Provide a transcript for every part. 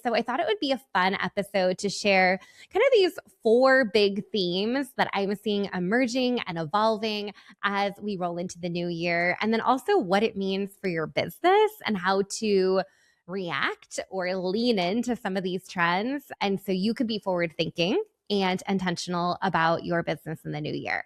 so I thought it would be a fun episode to share kind of these 4 big themes that I'm seeing emerging and evolving as we roll into the new year, and then also what it means for your business and how to react or lean into some of these trends. And so you could be forward thinking and intentional about your business in the new year.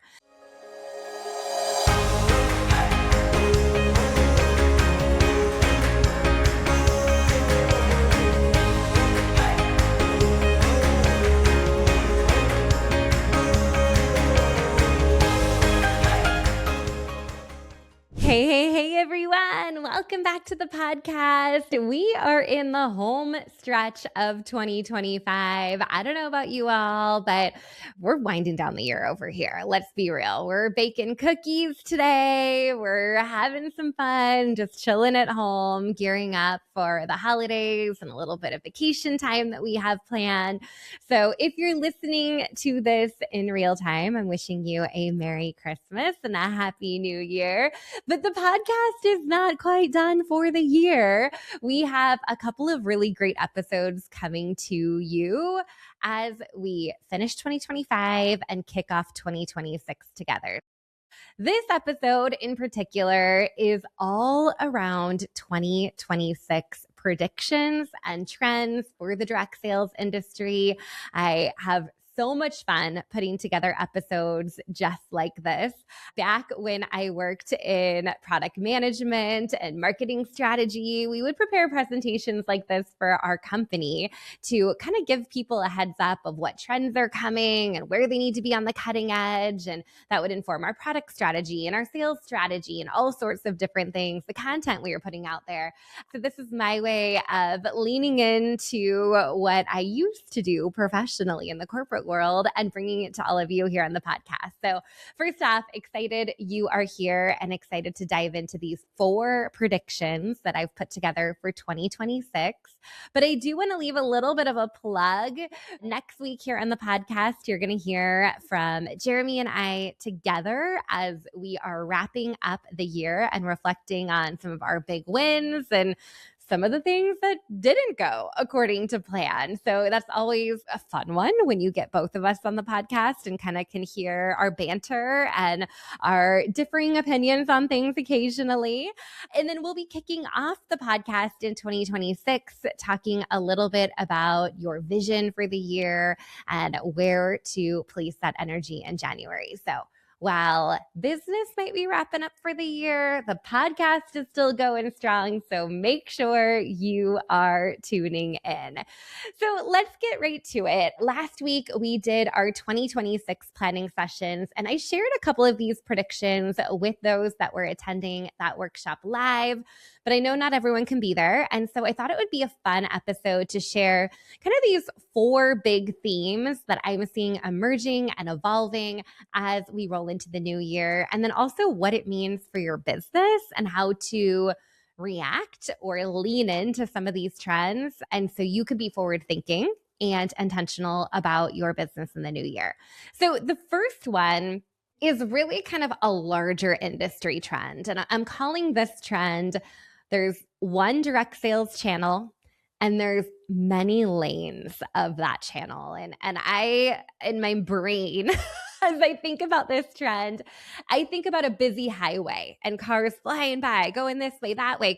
Hey, everyone. Welcome back to the podcast. We are in the home stretch of 2025. I don't know about you all, but we're winding down the year over here. Let's be real. We're baking cookies today. We're having some fun, just chilling at home, gearing up for the holidays and a little bit of vacation time that we have planned. So if you're listening to this in real time, I'm wishing you a Merry Christmas and a Happy New Year. But the podcast is not quite done for the year. We have a couple of really great episodes coming to you as we finish 2025 and kick off 2026 together. This episode in particular is all around 2026 predictions and trends for the direct sales industry. I have so much fun putting together episodes just like this. Back when I worked in product management and marketing strategy, we would prepare presentations like this for our company to kind of give people a heads up of what trends are coming and where they need to be on the cutting edge. And that would inform our product strategy and our sales strategy and all sorts of different things, the content we were putting out there. So this is my way of leaning into what I used to do professionally in the corporate world and bringing it to all of you here on the podcast. So first off, excited you are here and excited to dive into these 4 predictions that I've put together for 2026. But I do want to leave a little bit of a plug. Next week here on the podcast, you're going to hear from Jeremy and I together as we are wrapping up the year and reflecting on some of our big wins and some of the things that didn't go according to plan. So that's always a fun one when you get both of us on the podcast and kind of can hear our banter and our differing opinions on things occasionally. And then we'll be kicking off the podcast in 2026, talking a little bit about your vision for the year and where to place that energy in January. So while business might be wrapping up for the year, the podcast is still going strong. So make sure you are tuning in. So let's get right to it. Last week, we did our 2026 planning sessions, and I shared a couple of these predictions with those that were attending that workshop live. But I know not everyone can be there. And so I thought it would be a fun episode to share kind of these 4 big themes that I'm seeing emerging and evolving as we roll into the new year. And then also what it means for your business and how to react or lean into some of these trends. And so you could be forward thinking and intentional about your business in the new year. So the first one is really kind of a larger industry trend. And I'm calling this trend, there's one direct sales channel and there's many lanes of that channel. And I, in my brain, as I think about this trend, I think about a busy highway and cars flying by, going this way, that way,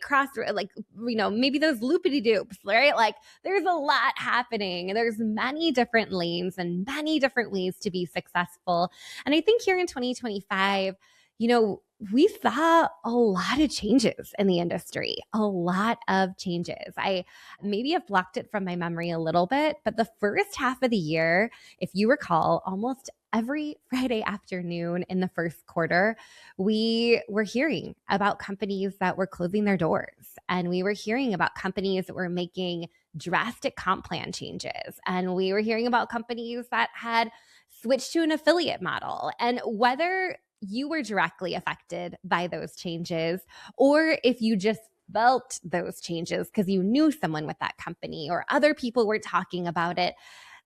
maybe those loopity-doops, right? Like there's a lot happening and there's many different lanes and many different ways to be successful. And I think here in 2025, we saw a lot of changes in the industry, a lot of changes. I maybe have blocked it from my memory a little bit, but the first half of the year, if you recall, almost every Friday afternoon in the first quarter, we were hearing about companies that were closing their doors. And we were hearing about companies that were making drastic comp plan changes. And we were hearing about companies that had switched to an affiliate model. And whether you were directly affected by those changes, or if you just felt those changes because you knew someone with that company or other people were talking about it,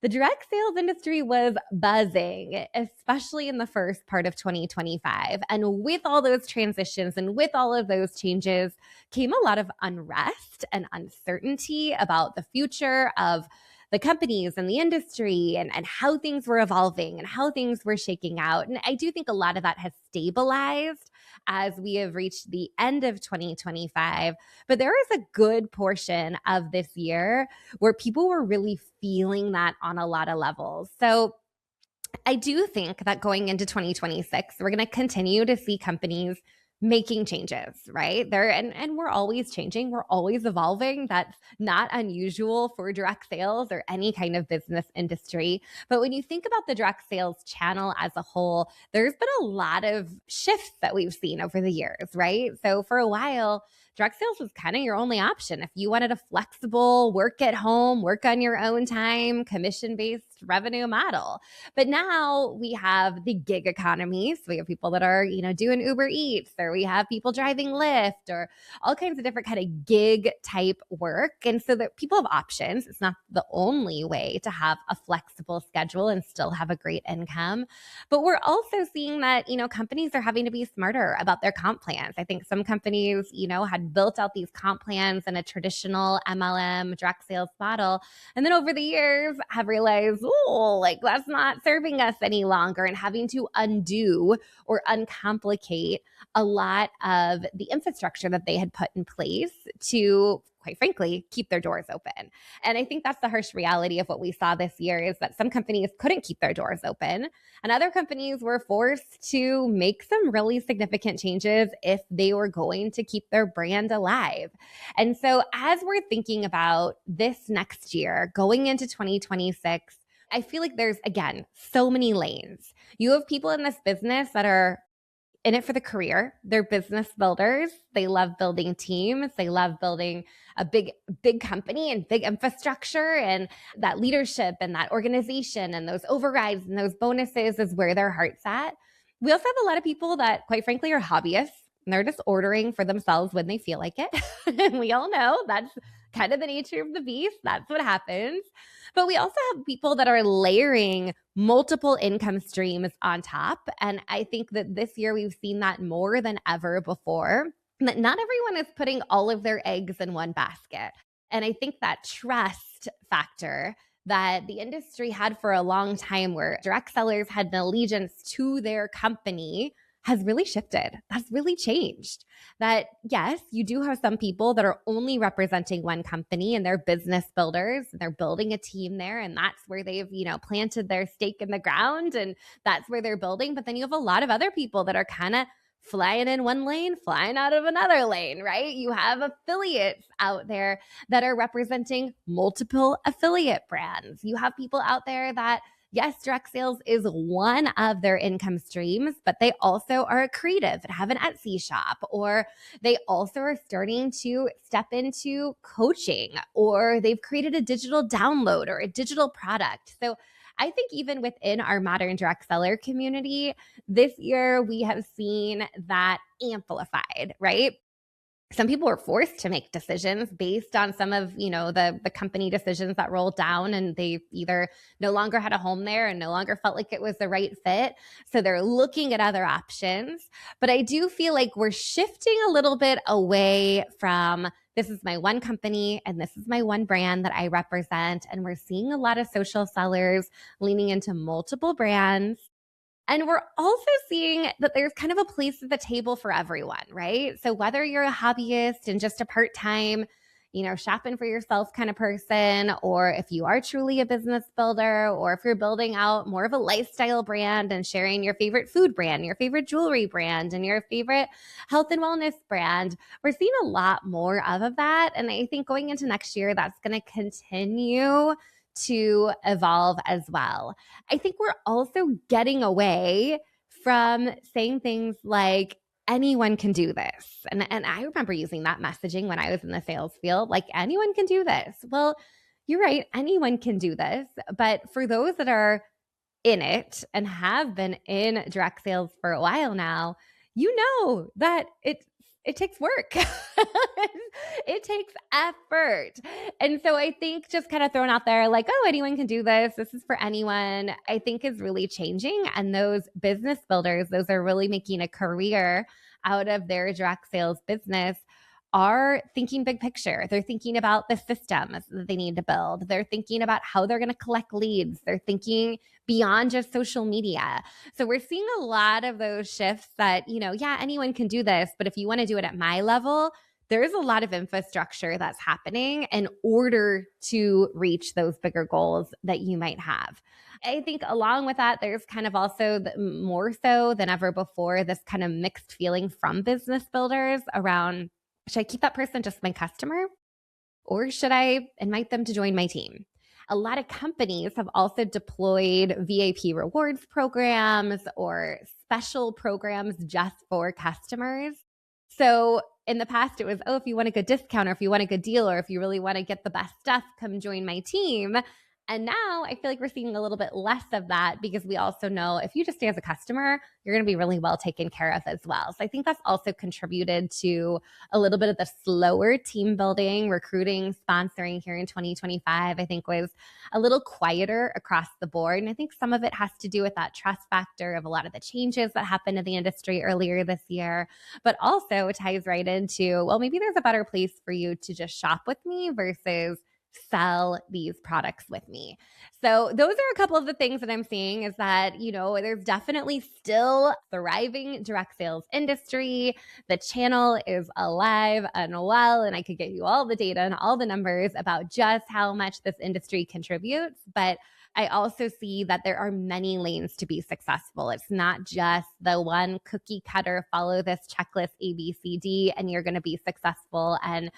The direct sales industry was buzzing, especially in the first part of 2025. And with all those transitions and with all of those changes came a lot of unrest and uncertainty about the future of the companies and the industry and how things were evolving and how things were shaking out. And I do think a lot of that has stabilized as we have reached the end of 2025. But there is a good portion of this year where people were really feeling that on a lot of levels. So I do think that going into 2026, we're going to continue to see companies making changes, right? And we're always changing, we're always evolving. That's not unusual for direct sales or any kind of business industry. But when you think about the direct sales channel as a whole, there's been a lot of shifts that we've seen over the years, right? So for a while, direct sales was kind of your only option. If you wanted a flexible work at home, work on your own time, commission-based revenue model. But now we have the gig economy. So we have people that are, doing Uber Eats, or we have people driving Lyft, or all kinds of different kind of gig type work. And so that people have options. It's not the only way to have a flexible schedule and still have a great income. But we're also seeing that, companies are having to be smarter about their comp plans. I think some companies, had built out these comp plans in a traditional MLM direct sales model. And then over the years have realized, that's not serving us any longer, and having to undo or uncomplicate a lot of the infrastructure that they had put in place to, quite frankly, keep their doors open. And I think that's the harsh reality of what we saw this year, is that some companies couldn't keep their doors open and other companies were forced to make some really significant changes if they were going to keep their brand alive. And so as we're thinking about this next year, going into 2026, I feel like there's, again, so many lanes. You have people in this business that are in it for the career. They're business builders. They love building teams. They love building a big company and big infrastructure, and that leadership and that organization and those overrides and those bonuses is where their heart's at. We also have a lot of people that, quite frankly, are hobbyists, and they're just ordering for themselves when they feel like it. And we all know that's kind of the nature of the beast. That's what happens. But we also have people that are layering multiple income streams on top. And I think that this year we've seen that more than ever before, that not everyone is putting all of their eggs in one basket. And I think that trust factor that the industry had for a long time, where direct sellers had an allegiance to their company, has really shifted. That's really changed. That yes, you do have some people that are only representing one company and they're business builders. They're building a team there, and that's where they've, planted their stake in the ground, and that's where they're building. But then you have a lot of other people that are kind of flying in one lane, flying out of another lane, right? You have affiliates out there that are representing multiple affiliate brands. You have people out there that, yes, direct sales is one of their income streams, but they also are a creative and have an Etsy shop, or they also are starting to step into coaching, or they've created a digital download or a digital product. So I think even within our modern direct seller community, this year we have seen that amplified, right? Some people were forced to make decisions based on some of, the company decisions that rolled down, and they either no longer had a home there and no longer felt like it was the right fit. So they're looking at other options. But I do feel like we're shifting a little bit away from, this is my one company and this is my one brand that I represent. And we're seeing a lot of social sellers leaning into multiple brands. And we're also seeing that there's kind of a place at the table for everyone, right? So whether you're a hobbyist and just a part-time, shopping for yourself kind of person, or if you are truly a business builder, or if you're building out more of a lifestyle brand and sharing your favorite food brand, your favorite jewelry brand, and your favorite health and wellness brand, we're seeing a lot more of that. And I think going into next year, that's going to continue to evolve as well. I think we're also getting away from saying things like, anyone can do this. And I remember using that messaging when I was in the sales field, like, anyone can do this. Well, you're right, anyone can do this. But for those that are in it and have been in direct sales for a while now, you know that it takes work. It takes effort. And so I think just kind of throwing out there like, oh, anyone can do this. This is for anyone, I think is really changing. And those business builders, those are really making a career out of their direct sales business, are thinking big picture. They're thinking about the systems that they need to build. They're thinking about how they're going to collect leads. They're thinking beyond just social media. So we're seeing a lot of those shifts that, yeah, anyone can do this, but if you want to do it at my level, there's a lot of infrastructure that's happening in order to reach those bigger goals that you might have. I think along with that, there's kind of also more so than ever before, this kind of mixed feeling from business builders around, should I keep that person just my customer, or should I invite them to join my team? A lot of companies have also deployed VIP rewards programs or special programs just for customers. So in the past, it was, oh, if you want a good discount or if you want a good deal or if you really want to get the best stuff, come join my team. And now I feel like we're seeing a little bit less of that because we also know if you just stay as a customer, you're going to be really well taken care of as well. So I think that's also contributed to a little bit of the slower team building, recruiting, sponsoring here in 2025, I think was a little quieter across the board. And I think some of it has to do with that trust factor of a lot of the changes that happened in the industry earlier this year, but also ties right into, well, maybe there's a better place for you to just shop with me versus sell these products with me. So those are a couple of the things that I'm seeing is that, there's definitely still thriving direct sales industry. The channel is alive and well, and I could get you all the data and all the numbers about just how much this industry contributes. But I also see that there are many lanes to be successful. It's not just the one cookie cutter, follow this checklist ABCD, and you're going to be successful and,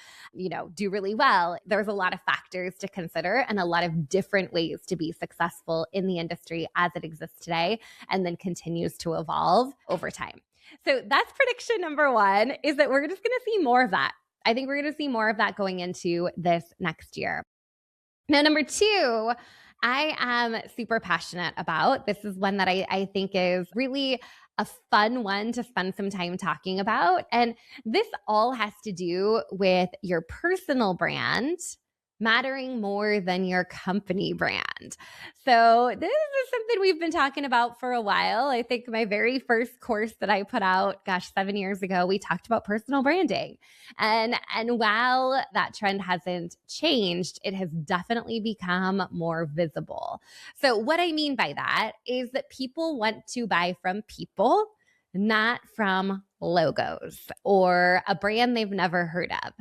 do really well. There's a lot of factors to consider and a lot of different ways to be successful in the industry as it exists today and then continues to evolve over time. So that's prediction number one, is that we're just going to see more of that. I think we're going to see more of that going into this next year. Now, number two, I am super passionate about. This is one that I think is really a fun one to spend some time talking about. And this all has to do with your personal brand mattering more than your company brand. So this is something we've been talking about for a while. I think my very first course that I put out, 7 years ago, we talked about personal branding. And while that trend hasn't changed, it has definitely become more visible. So what I mean by that is that people want to buy from people, not from logos or a brand they've never heard of.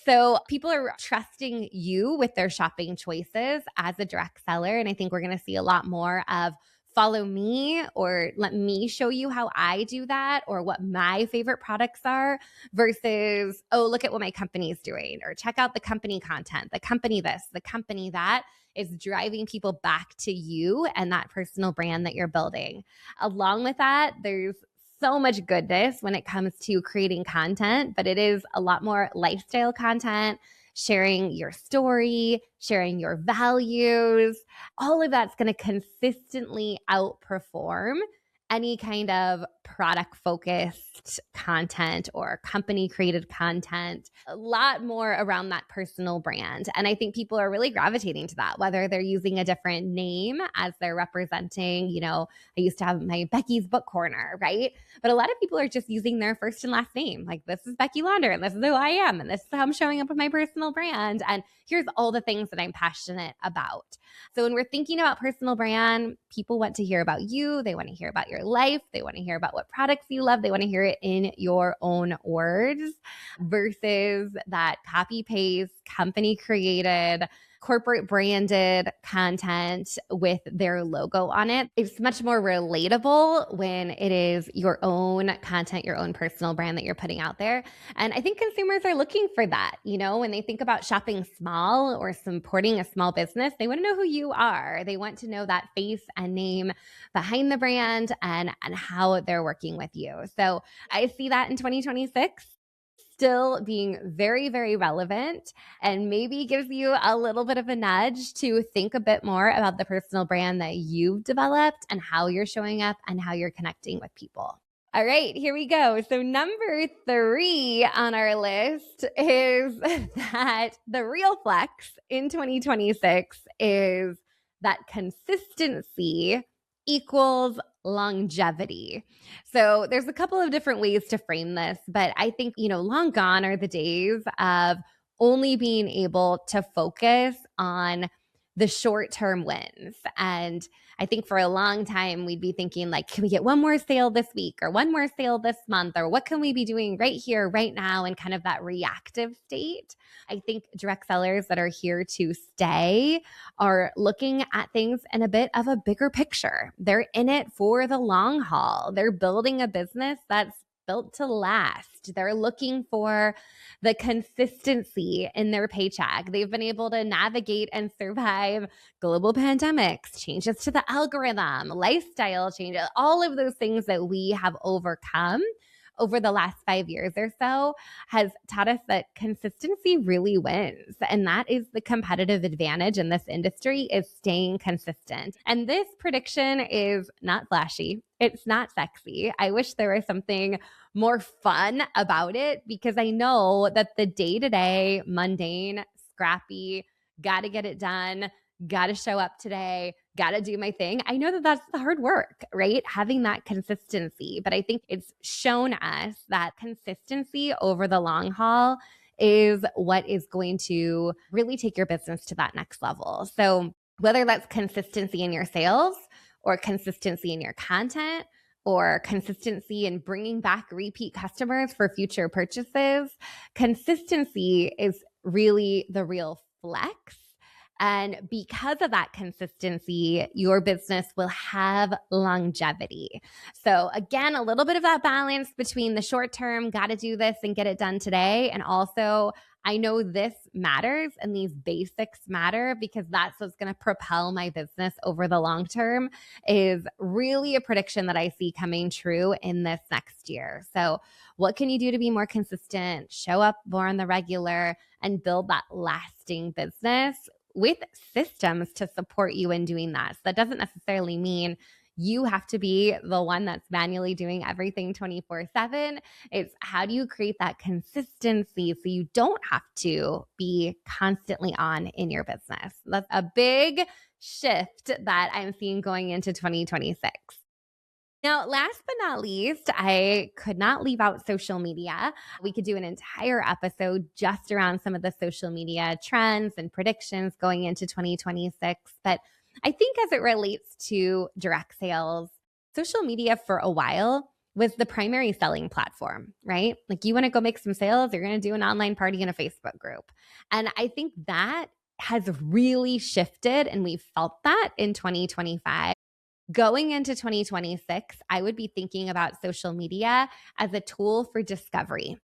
So people are trusting you with their shopping choices as a direct seller. And I think we're going to see a lot more of follow me or let me show you how I do that or what my favorite products are versus, oh, look at what my company is doing or check out the company content, the company this, the company that is driving people back to you and that personal brand that you're building. Along with that, there's so much goodness when it comes to creating content, but it is a lot more lifestyle content, sharing your story, sharing your values. All of that's going to consistently outperform any kind of product focused content or company created content, a lot more around that personal brand. And I think people are really gravitating to that, whether they're using a different name as they're representing, I used to have my Becky's Book Corner, right? But a lot of people are just using their first and last name. Like, this is Becky Launder and this is who I am. And this is how I'm showing up with my personal brand. And here's all the things that I'm passionate about. So when we're thinking about personal brand, people want to hear about you. They want to hear about your life. They want to hear about what products you love. They want to hear it in your own words versus that copy paste, company created, corporate branded content with their logo on it. It's much more relatable when it is your own content, your own personal brand that you're putting out there. And I think consumers are looking for that. When they think about shopping small or supporting a small business, they want to know who you are. They want to know that face and name behind the brand and how they're working with you. So I see that in 2026. Still being very, very relevant and maybe gives you a little bit of a nudge to think a bit more about the personal brand that you've developed and how you're showing up and how you're connecting with people. All right, here we go. So number 3 on our list is that the real flex in 2026 is that consistency equals longevity. So there's a couple of different ways to frame this, but I think, long gone are the days of only being able to focus on the short-term wins. And I think for a long time, we'd be thinking like, can we get one more sale this week or one more sale this month? Or what can we be doing right here, right now? And kind of that reactive state. I think direct sellers that are here to stay are looking at things in a bit of a bigger picture. They're in it for the long haul. They're building a business that's built to last. They're looking for the consistency in their paycheck. They've been able to navigate and survive global pandemics, changes to the algorithm, lifestyle changes, all of those things that we have overcome over the last 5 years or so has taught us that consistency really wins. And that is the competitive advantage in this industry, is staying consistent. And this prediction is not flashy. It's not sexy. I wish there was something more fun about it, because I know that the day-to-day, mundane, scrappy, got to get it done, got to show up today, got to do my thing. I know that that's the hard work, right? Having that consistency. But I think it's shown us that consistency over the long haul is what is going to really take your business to that next level. So whether that's consistency in your sales or consistency in your content or consistency in bringing back repeat customers for future purchases, consistency is really the real flex. And because of that consistency, your business will have longevity. So again, a little bit of that balance between the short term, got to do this and get it done today. And also, I know this matters and these basics matter, because that's what's going to propel my business over the long term, is really a prediction that I see coming true in this next year. So what can you do to be more consistent, show up more on the regular, and build that lasting business with systems to support you in doing that? So that doesn't necessarily mean you have to be the one that's manually doing everything 24/7. It's how do you create that consistency so you don't have to be constantly on in your business? That's a big shift that I'm seeing going into 2026. Now, last but not least, I could not leave out social media. We could do an entire episode just around some of the social media trends and predictions going into 2026. But I think as it relates to direct sales, social media for a while was the primary selling platform, right? Like, you want to go make some sales, you're going to do an online party in a Facebook group. And I think that has really shifted, and we've felt that in 2025. Going into 2026, I would be thinking about social media as a tool for discovery,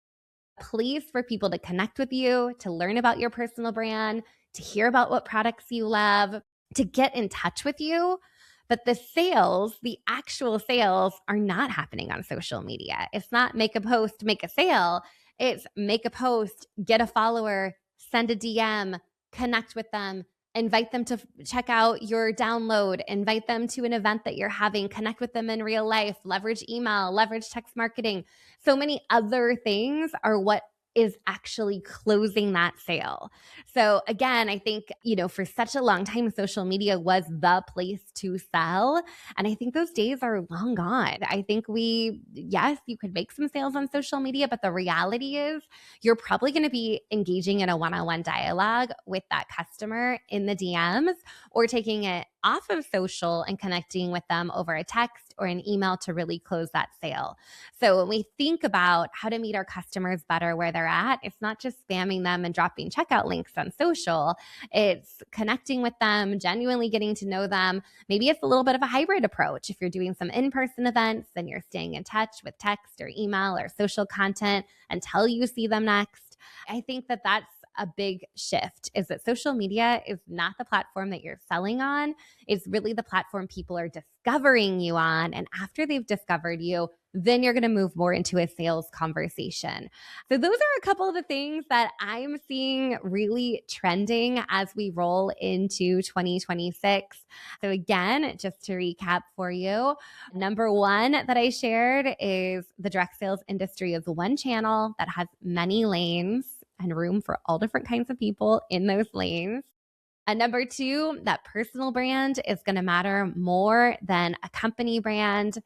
a place for people to connect with you, to learn about your personal brand, to hear about what products you love, to get in touch with you. But the sales, the actual sales, are not happening on social media. It's not make a post, make a sale. It's make a post, get a follower, send a DM, connect with them, invite them to check out your download, invite them to an event that you're having, connect with them in real life, leverage email, leverage text marketing. So many other things are what is actually closing that sale. So again, I think, for such a long time, social media was the place to sell. And I think those days are long gone. I think yes, you could make some sales on social media, but the reality is you're probably going to be engaging in a one-on-one dialogue with that customer in the DMs, or taking it off of social and connecting with them over a text or an email to really close that sale. So when we think about how to meet our customers better where they're at, it's not just spamming them and dropping checkout links on social. It's connecting with them, genuinely getting to know them. Maybe it's a little bit of a hybrid approach. If you're doing some in-person events, then you're staying in touch with text or email or social content until you see them next. I think that that's a big shift, is that social media is not the platform that you're selling on. It's really the platform people are discovering you on. And after they've discovered you, then you're going to move more into a sales conversation. So those are a couple of the things that I'm seeing really trending as we roll into 2026. So again, just to recap for you, number one that I shared is the direct sales industry is one channel that has many lanes and room for all different kinds of people in those lanes. And number two, that personal brand is going to matter more than a company brand.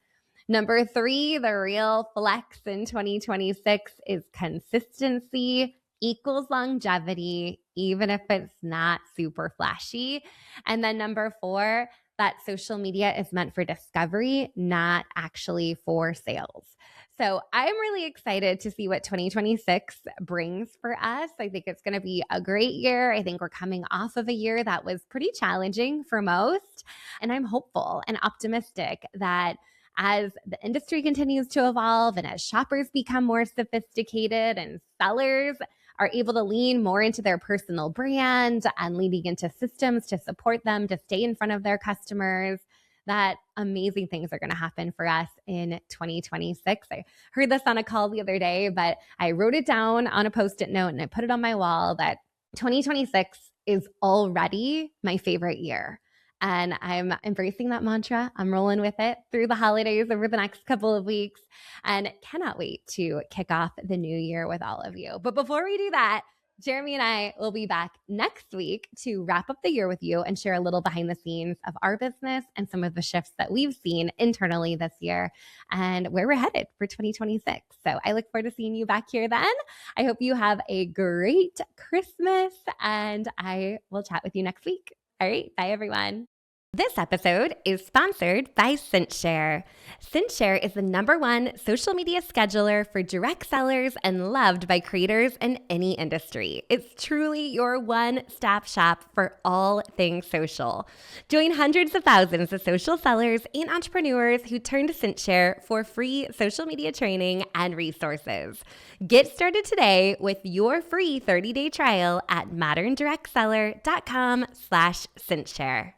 Number three, the real flex in 2026 is consistency equals longevity, even if it's not super flashy. And then number four, that social media is meant for discovery, not actually for sales. So I'm really excited to see what 2026 brings for us. I think it's going to be a great year. I think we're coming off of a year that was pretty challenging for most. And I'm hopeful and optimistic that as the industry continues to evolve and as shoppers become more sophisticated and sellers are able to lean more into their personal brand and leaning into systems to support them to stay in front of their customers, that amazing things are going to happen for us in 2026. I heard this on a call the other day, but I wrote it down on a Post-it note and I put it on my wall that 2026 is already my favorite year. And I'm embracing that mantra. I'm rolling with it through the holidays over the next couple of weeks and cannot wait to kick off the new year with all of you. But before we do that, Jeremy and I will be back next week to wrap up the year with you and share a little behind the scenes of our business and some of the shifts that we've seen internally this year and where we're headed for 2026. So I look forward to seeing you back here then. I hope you have a great Christmas and I will chat with you next week. All right. Bye, everyone. This episode is sponsored by CinchShare. CinchShare is the #1 social media scheduler for direct sellers and loved by creators in any industry. It's truly your one-stop shop for all things social. Join hundreds of thousands of social sellers and entrepreneurs who turn to CinchShare for free social media training and resources. Get started today with your free 30-day trial at moderndirectseller.com/CinchShare.